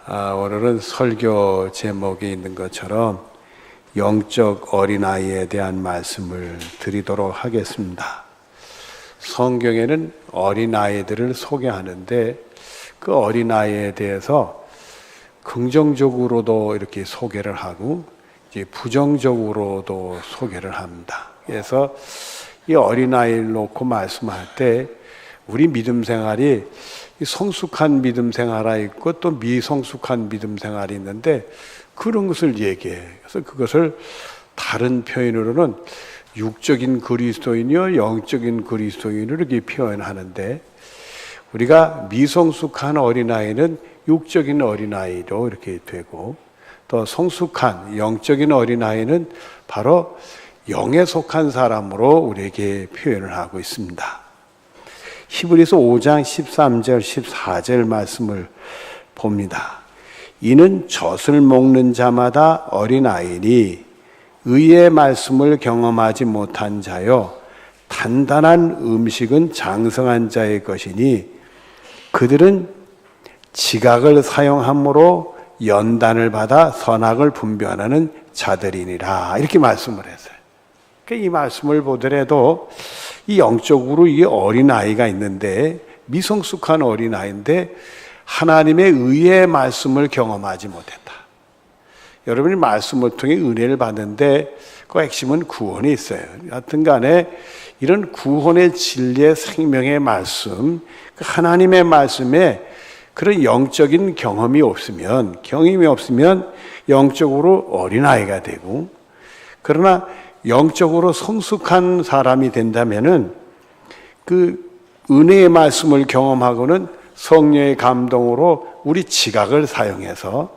오늘은 설교 제목에 있는 것처럼 영적 어린아이에 대한 말씀을 드리도록 하겠습니다. 성경에는 어린아이들을 소개하는데 그 어린아이에 대해서 긍정적으로도 이렇게 소개를 하고 이제 부정적으로도 소개를 합니다. 그래서 이 어린아이를 놓고 말씀할 때 우리 믿음 생활이 성숙한 믿음 생활이 있고 또 미성숙한 믿음 생활이 있는데 그런 것을 얘기해. 그래서 그것을 다른 표현으로는 육적인 그리스도인이요 영적인 그리스도인으로 이렇게 표현하는데, 우리가 미성숙한 어린아이는 육적인 어린아이로 이렇게 되고, 또 성숙한 영적인 어린아이는 바로 영에 속한 사람으로 우리에게 표현을 하고 있습니다. 히브리서 5장 13절 14절 말씀을 봅니다. 이는 젖을 먹는 자마다 어린아이니 의의 말씀을 경험하지 못한 자요 단단한 음식은 장성한 자의 것이니 그들은 지각을 사용함으로 연단을 받아 선악을 분별하는 자들이니라, 이렇게 말씀을 했어요. 이 말씀을 보더라도 이 영적으로 이 어린아이가 있는데, 미성숙한 어린아이인데 하나님의 의의 말씀을 경험하지 못했다. 여러분이 말씀을 통해 은혜를 받는데 그 핵심은 구원이 있어요. 여하튼 간에 이런 구원의 진리의 생명의 말씀, 하나님의 말씀에 그런 영적인 경험이 없으면 영적으로 어린아이가 되고, 그러나 영적으로 성숙한 사람이 된다면은 그 은혜의 말씀을 경험하고는 성령의 감동으로 우리 지각을 사용해서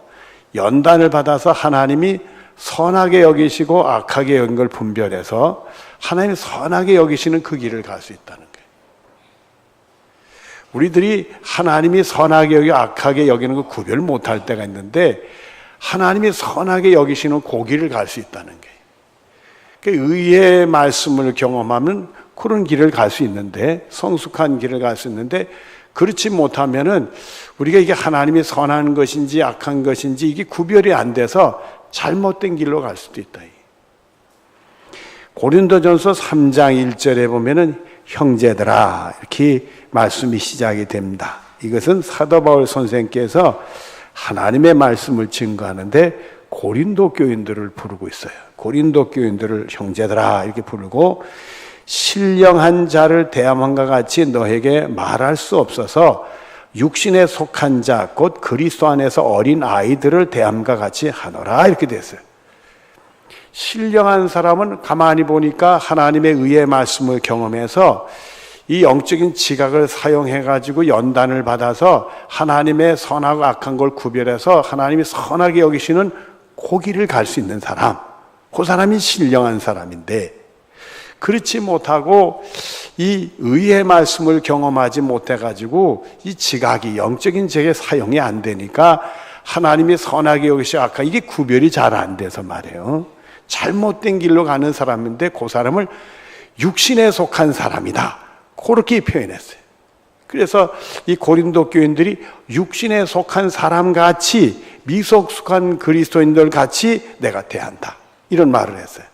연단을 받아서 하나님이 선하게 여기시고 악하게 여긴 걸 분별해서 하나님이 선하게 여기시는 그 길을 갈 수 있다는 거예요. 우리들이 하나님이 선하게 여기고 악하게 여기는 거 구별 못할 때가 있는데, 하나님이 선하게 여기시는 그 길을 갈 수 있다는 거예요. 의의 말씀을 경험하면 그런 길을 갈 수 있는데, 성숙한 길을 갈 수 있는데, 그렇지 못하면은 우리가 이게 하나님이 선한 것인지 악한 것인지 이게 구별이 안 돼서 잘못된 길로 갈 수도 있다. 고린도전서 3장 1절에 보면은 형제들아, 이렇게 말씀이 시작이 됩니다. 이것은 사도 바울 선생께서 하나님의 말씀을 증거하는데 고린도 교인들을 부르고 있어요. 고린도 교인들을 형제들아 이렇게 부르고, 신령한 자를 대함함과 같이 너에게 말할 수 없어서 육신에 속한 자 곧 그리스도 안에서 어린 아이들을 대함과 같이 하노라, 이렇게 됐어요. 신령한 사람은 가만히 보니까 하나님의 의의 말씀을 경험해서 이 영적인 지각을 사용해 가지고 연단을 받아서 하나님의 선하고 악한 걸 구별해서 하나님이 선하게 여기시는 그 길을 갈 수 있는 사람, 그 사람이 신령한 사람인데, 그렇지 못하고 이 의의 말씀을 경험하지 못해가지고 이 지각이 영적인 지각의 사용이 안 되니까 하나님이 선하게 여기시고 악하게 이게 구별이 잘 안 돼서 말이에요. 잘못된 길로 가는 사람인데 그 사람을 육신에 속한 사람이다, 그렇게 표현했어요. 그래서 이 고린도 교인들이 육신에 속한 사람같이, 미성숙한 그리스도인들 같이 내가 대한다, 이런 말을 했어요.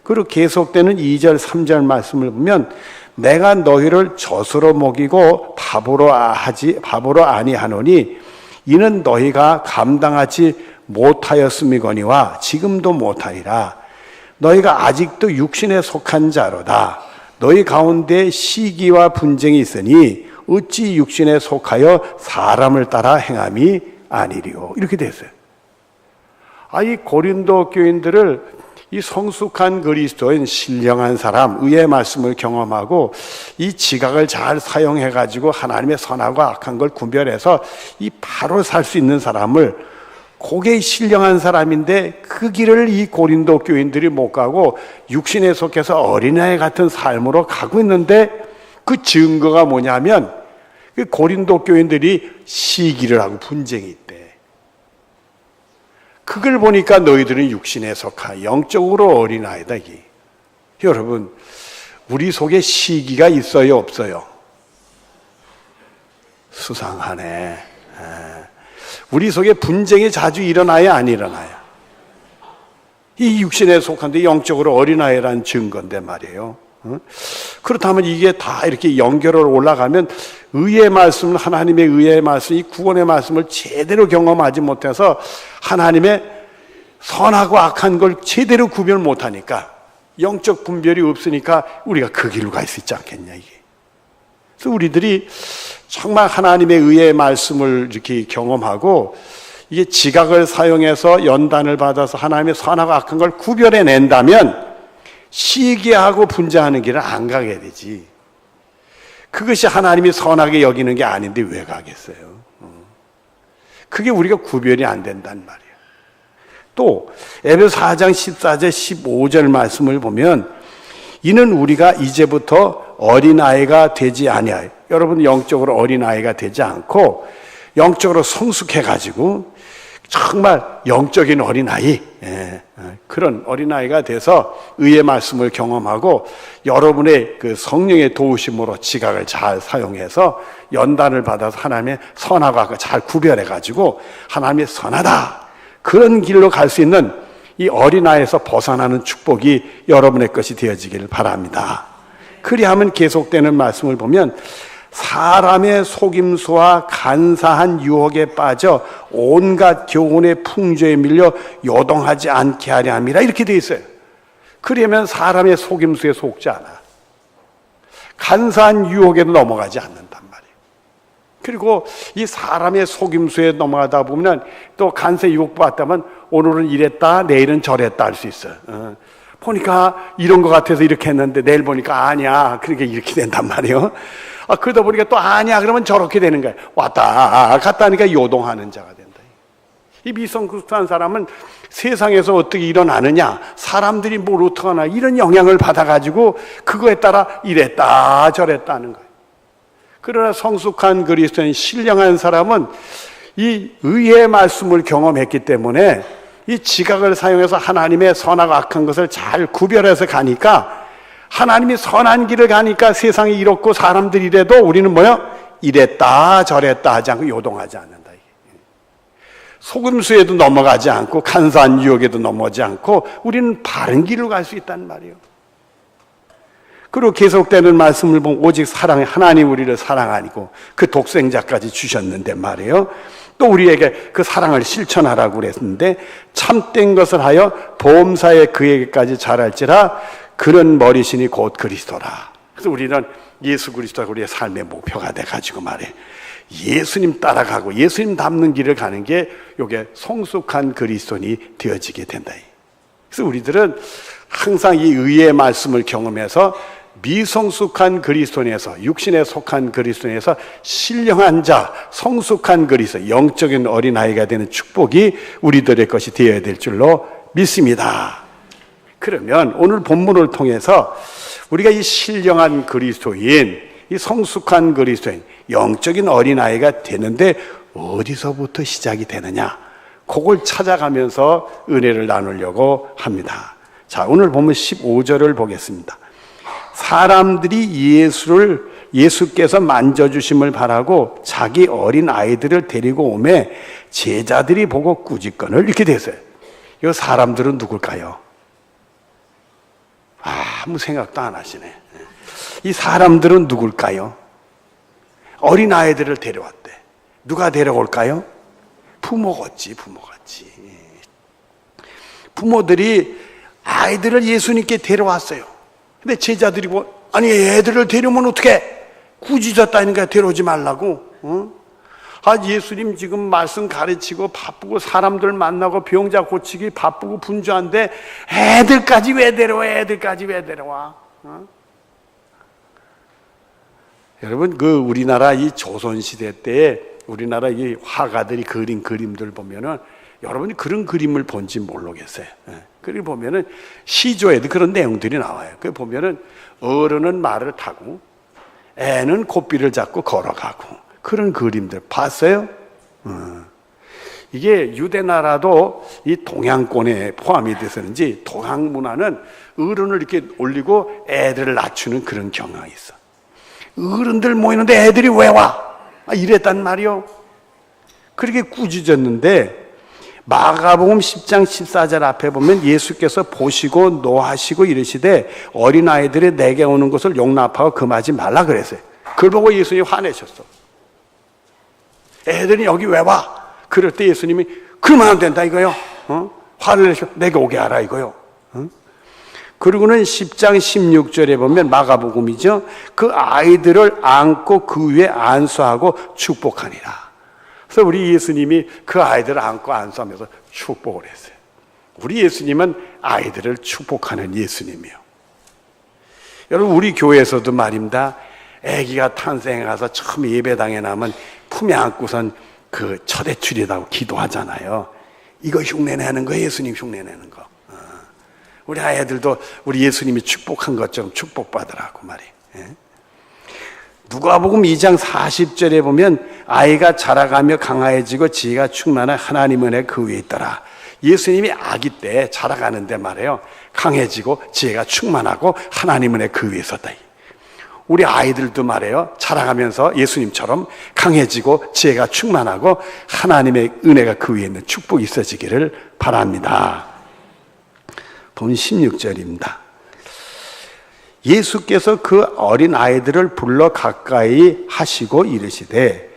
그리고 계속되는 2절 3절 말씀을 보면 내가 너희를 젖으로 먹이고 밥으로 아니하노니 이는 너희가 감당하지 못하였음이거니와 지금도 못하리라. 너희가 아직도 육신에 속한 자로다. 너희 가운데 시기와 분쟁이 있으니 어찌 육신에 속하여 사람을 따라 행함이 아니리요, 이렇게 됐어요. 이 고린도 교인들을 이 성숙한 그리스도인, 신령한 사람, 의의 말씀을 경험하고 이 지각을 잘 사용해 가지고 하나님의 선하고 악한 걸 구별해서 이 바로 살 수 있는 사람을, 그게 신령한 사람인데 그 길을 이 고린도 교인들이 못 가고 육신에 속해서 어린아이 같은 삶으로 가고 있는데, 그 증거가 뭐냐면 그 고린도 교인들이 시기를 하고 분쟁이 있대. 그걸 보니까 너희들은 육신에 속하 영적으로 어린아이다. 이게. 여러분, 우리 속에 시기가 있어요, 없어요? 수상하네. 우리 속에 분쟁이 자주 일어나야 안 일어나요? 이 육신에 속한데 영적으로 어린아이라는 증거인데 말이에요. 그렇다면 이게 다 이렇게 연결을 올라가면 의의 말씀, 하나님의 의의 말씀, 이 구원의 말씀을 제대로 경험하지 못해서 하나님의 선하고 악한 걸 제대로 구별 못하니까 영적 분별이 없으니까 우리가 그 길로 갈 수 있지 않겠냐 이게. 그래서 우리들이 정말 하나님의 의의 말씀을 이렇게 경험하고 이게 지각을 사용해서 연단을 받아서 하나님의 선하고 악한 걸 구별해낸다면 시기하고 분쟁하는 길은 안 가게 되지. 그것이 하나님이 선하게 여기는 게 아닌데 왜 가겠어요? 그게 우리가 구별이 안 된단 말이에요. 또 에베소 4장 14절 15절 말씀을 보면 이는 우리가 이제부터 어린아이가 되지 아니하여, 여러분 영적으로 어린아이가 되지 않고 영적으로 성숙해가지고 정말 영적인 어린아이, 그런 어린아이가 돼서 의의 말씀을 경험하고 여러분의 그 성령의 도우심으로 지각을 잘 사용해서 연단을 받아서 하나님의 선하고 악을 잘 구별해가지고 하나님의 선하다, 그런 길로 갈 수 있는 이 어린아이에서 벗어나는 축복이 여러분의 것이 되어지기를 바랍니다. 그리하면 계속되는 말씀을 보면 사람의 속임수와 간사한 유혹에 빠져 온갖 교훈의 풍조에 밀려 요동하지 않게 하려 함이라, 이렇게 되어 있어요. 그러면 사람의 속임수에 속지 않아. 간사한 유혹에도 넘어가지 않는단 말이에요. 그리고 이 사람의 속임수에 넘어가다 보면 또 간세 유혹받다면 오늘은 이랬다 내일은 저랬다 할 수 있어요. 보니까 이런 것 같아서 이렇게 했는데 내일 보니까 아니야, 그러니까 이렇게 된단 말이에요. 그러다 보니까 또 아니야 그러면 저렇게 되는 거예요. 왔다 갔다 하니까 요동하는 자가 된다. 이 미성숙한 사람은 세상에서 어떻게 일어나느냐, 사람들이 뭘 어떻게 하나, 이런 영향을 받아가지고 그거에 따라 이랬다 저랬다 하는 거예요. 그러나 성숙한 그리스도인, 신령한 사람은 이 의의 말씀을 경험했기 때문에 이 지각을 사용해서 하나님의 선하고 악한 것을 잘 구별해서 가니까, 하나님이 선한 길을 가니까 세상이 이렇고 사람들이 이래도 우리는 뭐요? 이랬다 저랬다 하지 않고 요동하지 않는다. 속임수에도 넘어가지 않고 간사한 유혹에도 넘어가지 않고 우리는 바른 길로 갈 수 있다는 말이에요. 그리고 계속되는 말씀을 보면 오직 사랑에, 하나님 우리를 사랑하니고 그 독생자까지 주셨는데 말이에요. 또 우리에게 그 사랑을 실천하라고 그랬는데 참된 것을 하여 보험사에 그에게까지 잘할지라 그는 머리신이 곧 그리스도라. 그래서 우리는 예수 그리스도가 우리의 삶의 목표가 돼가지고 말해 예수님 따라가고 예수님 닮는 길을 가는 게 이게 성숙한 그리스도인이 되어지게 된다. 그래서 우리들은 항상 이 의의 말씀을 경험해서 미성숙한 그리스도인에서, 육신에 속한 그리스도인에서 신령한 자, 성숙한 그리스도, 영적인 어린아이가 되는 축복이 우리들의 것이 되어야 될 줄로 믿습니다. 그러면 오늘 본문을 통해서 우리가 이 신령한 그리스도인, 이 성숙한 그리스도인, 영적인 어린아이가 되는데 어디서부터 시작이 되느냐, 그걸 찾아가면서 은혜를 나누려고 합니다. 자, 오늘 보면 15절을 보겠습니다. 사람들이 예수께서 만져주심을 바라고 자기 어린 아이들을 데리고 오매 제자들이 보고 꾸짖거늘, 이렇게 됐어요. 이 사람들은 누굴까요? 아무 생각도 안 하시네. 이 사람들은 누굴까요? 어린 아이들을 데려왔대. 누가 데려올까요? 부모겠지, 부모같이. 부모들이 아이들을 예수님께 데려왔어요. 근데 제자들이 아니 애들을 데려오면 어떡해? 꾸짖었다니까 데려오지 말라고. 예수님 지금 말씀 가르치고 바쁘고 사람들 만나고 병자 고치기 바쁘고 분주한데 애들까지 왜 데려와? 애들까지 왜 데려와? 여러분, 그 우리나라 이 조선시대 때에 우리나라 이 화가들이 그린 그림들 보면은 여러분이 그런 그림을 본지 모르겠어요. 그걸 보면은 시조에도 그런 내용들이 나와요. 그 보면은 어른은 말을 타고 애는 고삐를 잡고 걸어가고 그런 그림들 봤어요? 이게 유대나라도 이 동양권에 포함이 돼서는지 동양 문화는 어른을 이렇게 올리고 애들을 낮추는 그런 경향이 있어. 어른들 모이는데 애들이 왜 와? 이랬단 말이요. 그렇게 꾸짖었는데 마가복음 10장 14절 앞에 보면 예수께서 보시고 노하시고 이르시되 어린아이들이 내게 오는 것을 용납하고 금하지 말라 그랬어요. 그걸 보고 예수님이 화내셨어. 애들이 여기 왜 와? 그럴 때 예수님이 그러면 안 된다 이거요. 화를 내셔 내게 오게 하라 이거요. 그리고는 10장 16절에 보면 마가복음이죠. 그 아이들을 안고 그 위에 안수하고 축복하니라. 그래서 우리 예수님이 그 아이들을 안고 안수하면서 축복을 했어요. 우리 예수님은 아이들을 축복하는 예수님이요. 여러분 우리 교회에서도 말입니다. 아기가 탄생해 가서 처음 예배당에 나면 품에 안고선 그 첫애출이라고 기도하잖아요. 이거 흉내내는 거예요. 예수님 흉내내는 거. 우리 아이들도 우리 예수님이 축복한 것처럼 축복받으라고 말이에요. 누가복음 2장 40절에 보면 아이가 자라가며 강화해지고 지혜가 충만한 하나님 은혜 그 위에 있더라. 예수님이 아기 때 자라가는데 말이에요. 강해지고 지혜가 충만하고 하나님 은혜 그 위에 있었다. 우리 아이들도 말이에요. 자라가면서 예수님처럼 강해지고 지혜가 충만하고 하나님의 은혜가 그 위에 있는 축복이 있어지기를 바랍니다. 본 16절입니다. 예수께서 그 어린아이들을 불러 가까이 하시고 이르시되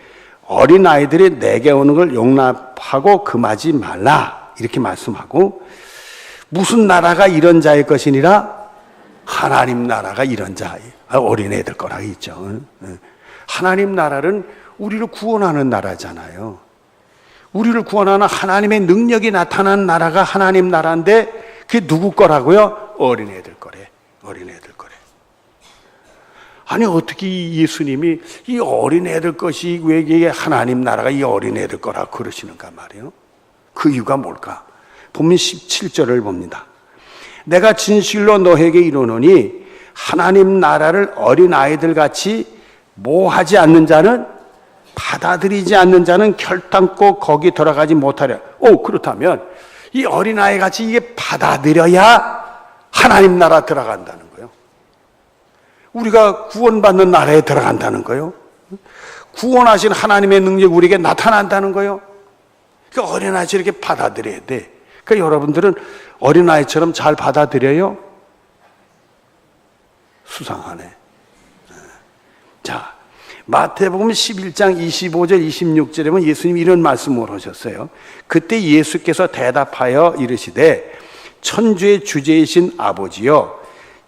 어린아이들이 내게 오는 걸 용납하고 금하지 말라 이렇게 말씀하고 무슨 나라가 이런 자의 것이니라? 하나님 나라가 이런 자 어린애들 거라고 있죠. 하나님 나라는 우리를 구원하는 나라잖아요. 우리를 구원하는 하나님의 능력이 나타난 나라가 하나님 나라인데 그게 누구 거라고요? 어린애들 거래. 어린애들 거래. 아니 어떻게 예수님이 이 어린애들 것이 왜 이게 하나님 나라가 이 어린애들 거라고 그러시는가 말이에요. 그 이유가 뭘까? 보면 17절을 봅니다. 내가 진실로 너에게 이르노니 하나님 나라를 어린아이들 같이 모하지 않는 자는 받아들이지 않는 자는 결단코 거기 들어가지 못하려. 그렇다면 이 어린아이 같이 이게 받아들여야 하나님 나라 들어간다는 거예요. 우리가 구원받는 나라에 들어간다는 거예요. 구원하신 하나님의 능력이 우리에게 나타난다는 거예요. 그러니까 어린아이처럼 이렇게 받아들여야 돼. 그러니까 여러분들은 어린아이처럼 잘 받아들여요? 수상하네. 자, 마태복음 11장 25절 26절에 보면 예수님이 이런 말씀을 하셨어요. 그때 예수께서 대답하여 이르시되 천주의 주제이신 아버지여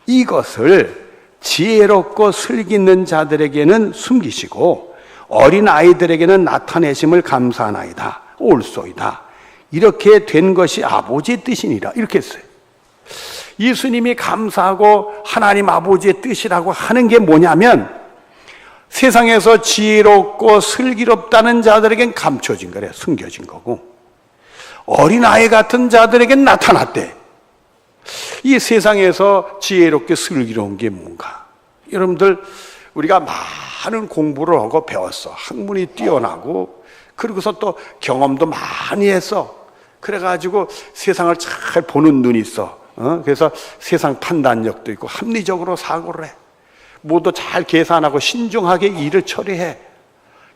이것을 지혜롭고 슬기있는 자들에게는 숨기시고 어린아이들에게는 나타내심을 감사하나이다. 옳소이다. 이렇게 된 것이 아버지의 뜻이니라. 이렇게 했어요. 예수님이 감사하고 하나님 아버지의 뜻이라고 하는 게 뭐냐면 세상에서 지혜롭고 슬기롭다는 자들에겐 감춰진 거래. 숨겨진 거고 어린아이 같은 자들에겐 나타났대. 이 세상에서 지혜롭게 슬기로운 게 뭔가? 여러분들 우리가 많은 공부를 하고 배웠어. 학문이 뛰어나고 그리고서 또 경험도 많이 했어. 그래가지고 세상을 잘 보는 눈이 있어. 그래서 세상 판단력도 있고 합리적으로 사고를 해. 모두 잘 계산하고 신중하게 일을 처리해.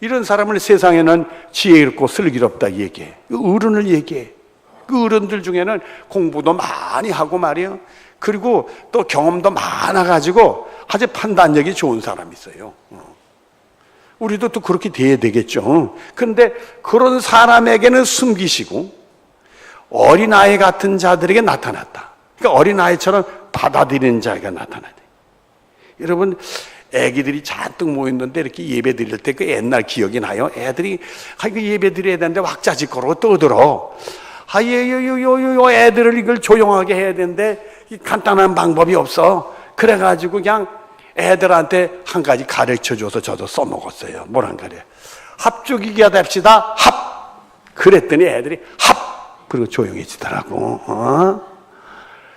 이런 사람을 세상에는 지혜롭고 슬기롭다 얘기해. 어른을 얘기해. 그 어른들 중에는 공부도 많이 하고 말이에요. 그리고 또 경험도 많아가지고 아주 판단력이 좋은 사람이 있어요. 우리도 또 그렇게 돼야 되겠죠. 그런데 그런 사람에게는 숨기시고 어린아이 같은 자들에게 나타났다. 그러니까 어린아이처럼 받아들이는 자가 나타나요. 여러분 애기들이 잔뜩 모였는데 이렇게 예배 드릴 때 그 옛날 기억이 나요. 애들이 이거 예배 드려야 되는데 왁자지껄하고 떠들어. 애들을 이걸 조용하게 해야 되는데 간단한 방법이 없어. 그래가지고 그냥 애들한테 한 가지 가르쳐줘서 저도 써먹었어요. 뭐란 가래? 합죽이기가 됩시다. 합. 그랬더니 애들이 합. 그리고 조용해지더라고.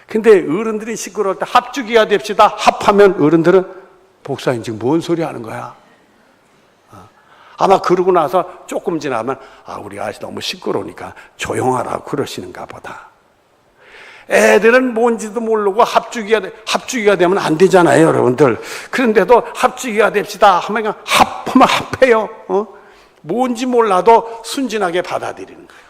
근데 어른들이 시끄러울 때 합죽이가 됩시다. 합하면 어른들은 목사님 지금 뭔 소리 하는 거야? 아마 그러고 나서 조금 지나면 우리 아저씨 너무 시끄러우니까 조용하라고 그러시는가 보다. 애들은 뭔지도 모르고 합주기가 되면 안 되잖아요, 여러분들. 그런데도 합주기가 됩시다 하면 합하면 합해요. 뭔지 몰라도 순진하게 받아들이는 거예요.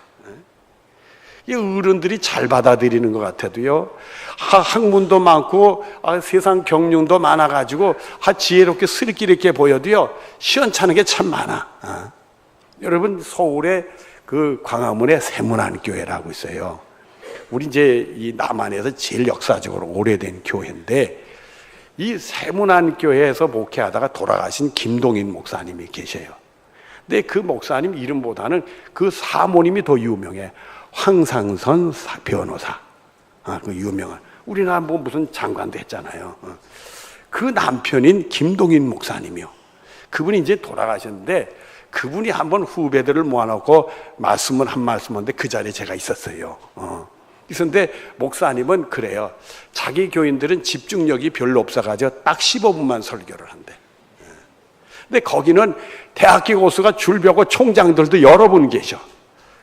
이 어른들이 잘 받아들이는 것 같아도요, 학문도 많고 세상 경륜도 많아가지고 지혜롭게 스리끼리 이렇게 보여도요, 시원찮은 게 참 많아. 여러분, 서울에 그 광화문에 세문안교회라고 있어요. 우리 이제 이 남한에서 제일 역사적으로 오래된 교회인데, 이 세문안교회에서 목회하다가 돌아가신 김동인 목사님이 계셔요. 근데 그 목사님 이름보다는 그 사모님이 더 유명해. 황상선 변호사. 그 유명한. 우리나라 뭐 무슨 장관도 했잖아요. 그 남편인 김동인 목사님이요. 그분이 이제 돌아가셨는데, 그분이 한번 후배들을 모아놓고 말씀을 한 말씀 하는데 그 자리에 제가 있었어요. 그런데 목사님은 그래요. 자기 교인들은 집중력이 별로 없어가지고 딱 15분만 설교를 한대. 근데 거기는 대학교 교수가 줄벼고 총장들도 여러 분 계셔.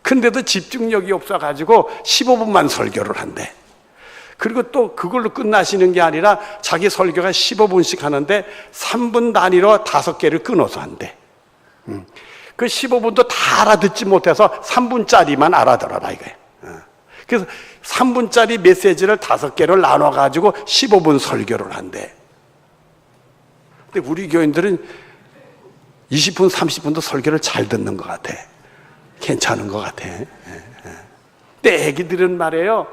근데도 집중력이 없어가지고 15분만 설교를 한대. 그리고 또 그걸로 끝나시는 게 아니라 자기 설교가 15분씩 하는데 3분 단위로 5개를 끊어서 한대. 그 15분도 다 알아듣지 못해서 3분짜리만 알아들어라 이거예요. 그래서 3분짜리 메시지를 5개를 나눠가지고 15분 설교를 한대. 근데 우리 교인들은 20분, 30분도 설교를 잘 듣는 것 같아. 괜찮은 것 같아. 근데 애기들은 말이에요.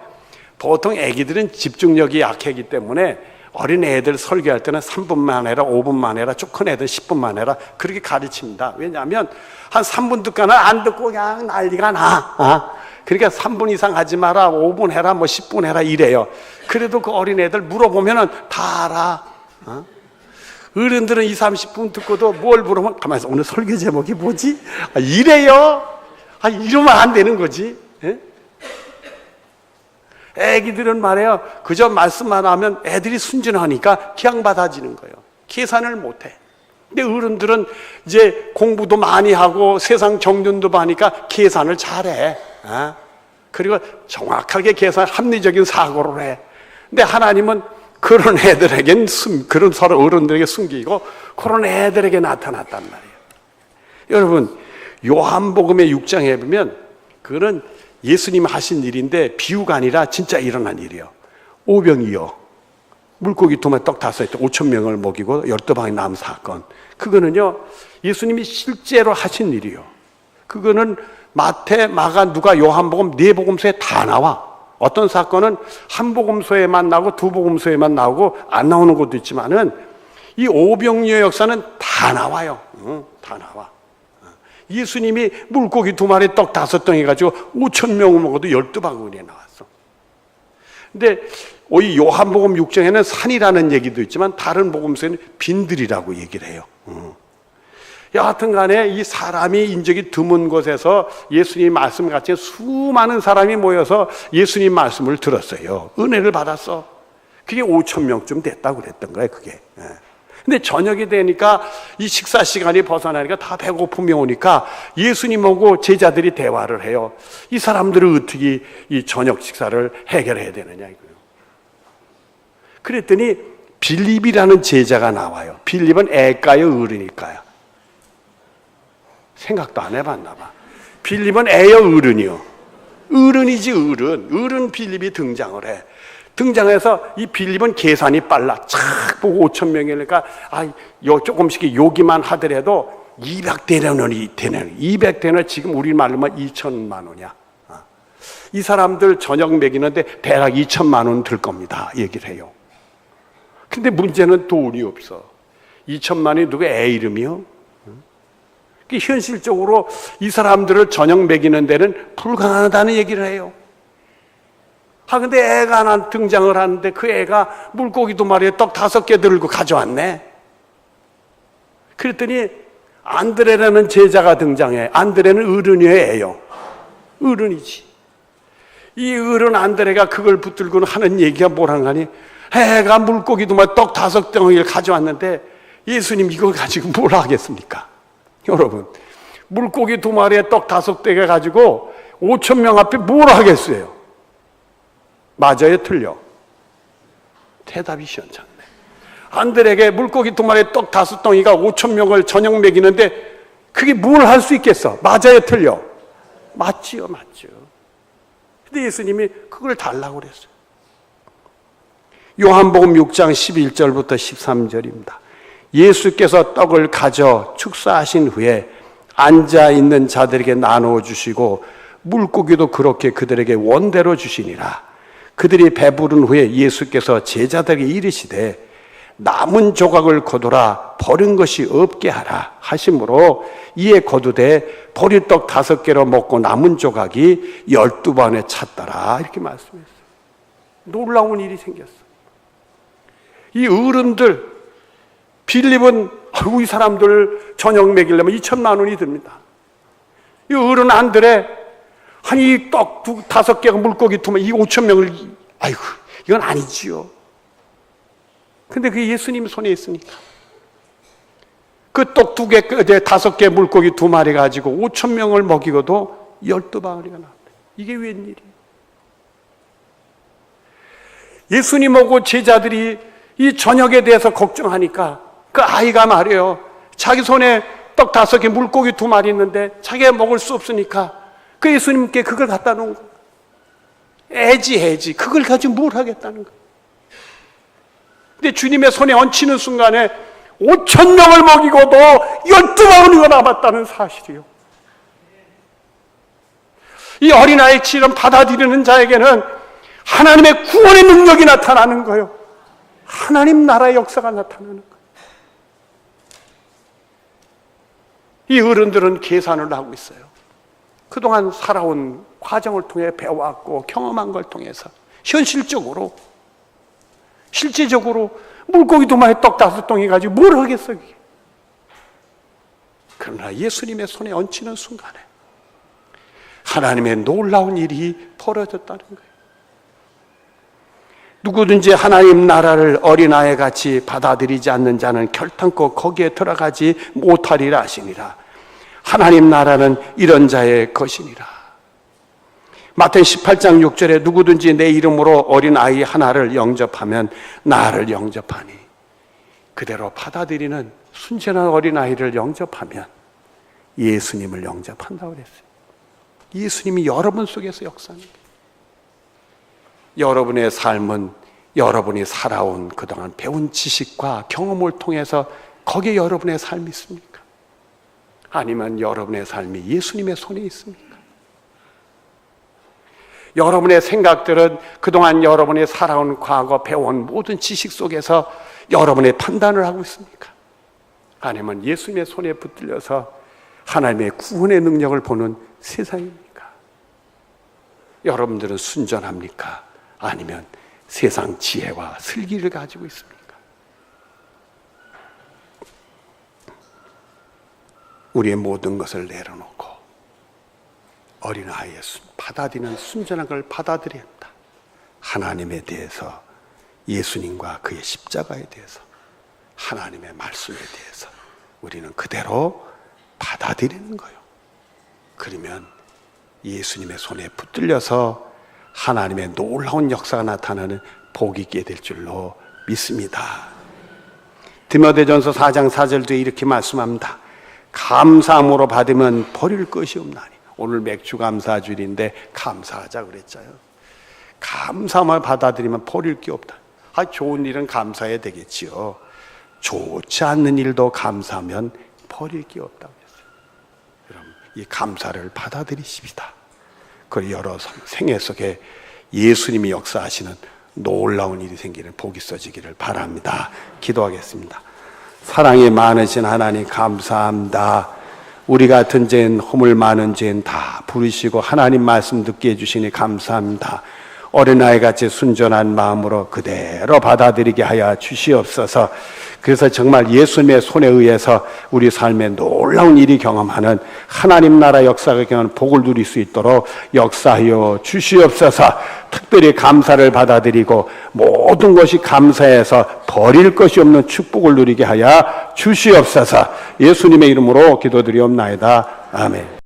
보통 애기들은 집중력이 약하기 때문에 어린 애들 설교할 때는 3분만 해라, 5분만 해라, 좀 큰 애들 10분만 해라, 그렇게 가르칩니다. 왜냐하면 한 3분 듣거나 안 듣고 그냥 난리가 나. 그러니까 3분 이상 하지 마라, 5분 해라, 뭐 10분 해라 이래요. 그래도 그 어린 애들 물어보면은 다 알아. 어른들은 20, 30분 듣고도 뭘 물으면 가만히 있어. 오늘 설교 제목이 뭐지? 이래요? 이러면 안 되는 거지. 예? 애기들은 말이에요. 그저 말씀만 하면 애들이 순진하니까 그냥 받아지는 거예요. 계산을 못해. 근데 어른들은 이제 공부도 많이 하고 세상 경륜도 많으니까 계산을 잘해. 그리고 정확하게 계산, 합리적인 사고를 해. 근데 하나님은 그런 애들에겐 그런 서로 어른들에게 숨기고 그런 애들에게 나타났단 말이에요. 여러분, 요한복음의 6장에 보면 그거는 예수님 하신 일인데 비유가 아니라 진짜 일어난 일이에요. 오병이어 물고기 2마리 떡 5개 5,000명을 먹이고 12방이 남은 사건. 그거는요 예수님이 실제로 하신 일이에요. 그거는 마태, 마가, 누가, 요한복음 4복음서에 다 나와. 어떤 사건은 한 복음서에만 나오고 2 복음서에만 나오고 안 나오는 것도 있지만은 이 오병이어 역사는 다 나와요. 다 나와. 예수님이 물고기 2마리 떡 5덩이 가지고 5,000명을 먹어도 12바구니에 나왔어. 근데 이 요한복음 6장에는 산이라는 얘기도 있지만 다른 복음서에는 빈들이라고 얘기를 해요. 여하튼 간에 이 사람이 인적이 드문 곳에서 예수님 말씀 같이 수많은 사람이 모여서 예수님 말씀을 들었어요. 은혜를 받았어. 그게 5,000명쯤 됐다고 그랬던 거예요, 그게. 근데 저녁이 되니까 이 식사 시간이 벗어나니까 다 배고픔이 오니까 예수님하고 제자들이 대화를 해요. 이 사람들은 어떻게 이 저녁 식사를 해결해야 되느냐 이거예요. 그랬더니 빌립이라는 제자가 나와요. 빌립은 애일까요, 어른일까요? 생각도 안 해봤나 봐. 빌립은 애요, 어른이요? 어른이지, 어른. 어른 빌립이 등장을 해. 등장해서 이 빌립은 계산이 빨라. 착 보고 5,000명이니까 조금씩 요기만 하더라도 200데나리온이 되는. 200데나리온 지금 우리말로만 2,000만 원이야. 이 사람들 저녁 먹이는데 대략 2,000만 원 들 겁니다. 얘기를 해요. 근데 문제는 돈이 없어. 2,000만 원이 누구 애 이름이요? 현실적으로 이 사람들을 저녁 먹이는 데는 불가능하다는 얘기를 해요. 근데 애가 하나 등장을 하는데 그 애가 물고기 2마리에 떡 5개 들고 가져왔네. 그랬더니 안드레라는 제자가 등장해. 안드레는 어른이에요, 애요? 어른이지. 이 어른 안드레가 그걸 붙들고 하는 얘기가 뭐란 가니? 애가 물고기 2마리 떡 5덩이를 가져왔는데 예수님 이걸 가지고 뭘 하겠습니까? 여러분, 물고기 2마리에 떡 5개 가지고 5,000명 앞에 뭘 하겠어요? 맞아요, 틀려? 대답이 시원찮네. 안드레에게 물고기 2마리에 떡 5덩이가 5,000명을 저녁 먹이는데 그게 뭘 할 수 있겠어? 맞아요, 틀려? 맞지요, 맞죠. 근데 예수님이 그걸 달라고 그랬어요. 요한복음 6장 11절부터 13절입니다. 예수께서 떡을 가져 축사하신 후에 앉아있는 자들에게 나누어 주시고 물고기도 그렇게 그들에게 원대로 주시니라. 그들이 배부른 후에 예수께서 제자들에게 이르시되 남은 조각을 거두라, 버린 것이 없게 하라 하심으로 이에 거두되 버릴 떡 5개로 먹고 남은 조각이 12번에 찼더라, 이렇게 말씀했어요. 놀라운 일이 생겼어. 이 어른들, 빌립은 이 사람들 저녁 먹이려면 2천만 원이 듭니다. 이 어른 안들에 이 떡 5개가 물고기 2만, 이 5천 명을, 아이고, 이건 아니지요. 근데 그게 예수님 손에 있으니까. 그 떡 2개, 5개 물고기 2마리 가지고 5천 명을 먹이고도 12방울이가 나왔다. 이게 웬일이에요? 예수님하고 제자들이 이 저녁에 대해서 걱정하니까 그 아이가 말이에요. 자기 손에 떡 5개, 물고기 2마리 있는데 자기가 먹을 수 없으니까 그 예수님께 그걸 갖다 놓은 거예요. 애지. 그걸 가지고 뭘 하겠다는 거예요. 근데 주님의 손에 얹히는 순간에 5천 명을 먹이고도 12방울이가 남았다는 사실이요. 이 어린아이처럼 받아들이는 자에게는 하나님의 구원의 능력이 나타나는 거예요. 하나님 나라의 역사가 나타나는 거예요. 이 어른들은 계산을 하고 있어요. 그동안 살아온 과정을 통해 배워왔고 경험한 걸 통해서 현실적으로, 실제적으로 물고기 2마리 떡 5덩이 가지고 뭘 하겠어요, 그게. 그러나 예수님의 손에 얹히는 순간에 하나님의 놀라운 일이 벌어졌다는 거예요. 누구든지 하나님 나라를 어린아이 같이 받아들이지 않는 자는 결탄코 거기에 들어가지 못하리라 하시니라. 하나님 나라는 이런 자의 것이니라. 마태복음 18장 6절에 누구든지 내 이름으로 어린아이 하나를 영접하면 나를 영접하니, 그대로 받아들이는 순전한 어린아이를 영접하면 예수님을 영접한다고 그랬어요. 예수님이 여러분 속에서 역사합니다. 여러분의 삶은 여러분이 살아온 그동안 배운 지식과 경험을 통해서 거기에 여러분의 삶이 있습니까? 아니면 여러분의 삶이 예수님의 손에 있습니까? 여러분의 생각들은 그동안 여러분이 살아온 과거 배워온 모든 지식 속에서 여러분의 판단을 하고 있습니까? 아니면 예수님의 손에 붙들려서 하나님의 구원의 능력을 보는 세상입니까? 여러분들은 순전합니까? 아니면 세상 지혜와 슬기를 가지고 있습니까? 우리의 모든 것을 내려놓고 어린아이의 받아들이는 순전한 걸 받아들여야 한다. 하나님에 대해서, 예수님과 그의 십자가에 대해서, 하나님의 말씀에 대해서 우리는 그대로 받아들이는 거예요. 그러면 예수님의 손에 붙들려서 하나님의 놀라운 역사가 나타나는 복이 있게 될 줄로 믿습니다. 디모데전서 4장 4절도 이렇게 말씀합니다. 감사함으로 받으면 버릴 것이 없나니. 오늘 맥주 감사주일인데 감사하자 그랬잖아요. 감사함을 받아들이면 버릴 게 없다. 좋은 일은 감사해야 되겠지요. 좋지 않는 일도 감사하면 버릴 게 없다고 했어요. 여러분, 이 감사를 받아들이십시다. 그 여러 생애 속에 예수님이 역사하시는 놀라운 일이 생기는 복이 있어지기를 바랍니다. 기도하겠습니다. 사랑이 많으신 하나님 감사합니다. 우리 같은 죄인, 허물 많은 죄인 다 부르시고 하나님 말씀 듣게 해주시니 감사합니다. 어린아이같이 순전한 마음으로 그대로 받아들이게 하여 주시옵소서. 그래서 정말 예수님의 손에 의해서 우리 삶에 놀라운 일이 경험하는 하나님 나라 역사가 경험하는 복을 누릴 수 있도록 역사하여 주시옵소서. 특별히 감사를 받아들이고 모든 것이 감사해서 버릴 것이 없는 축복을 누리게 하여 주시옵소서. 예수님의 이름으로 기도드리옵나이다. 아멘.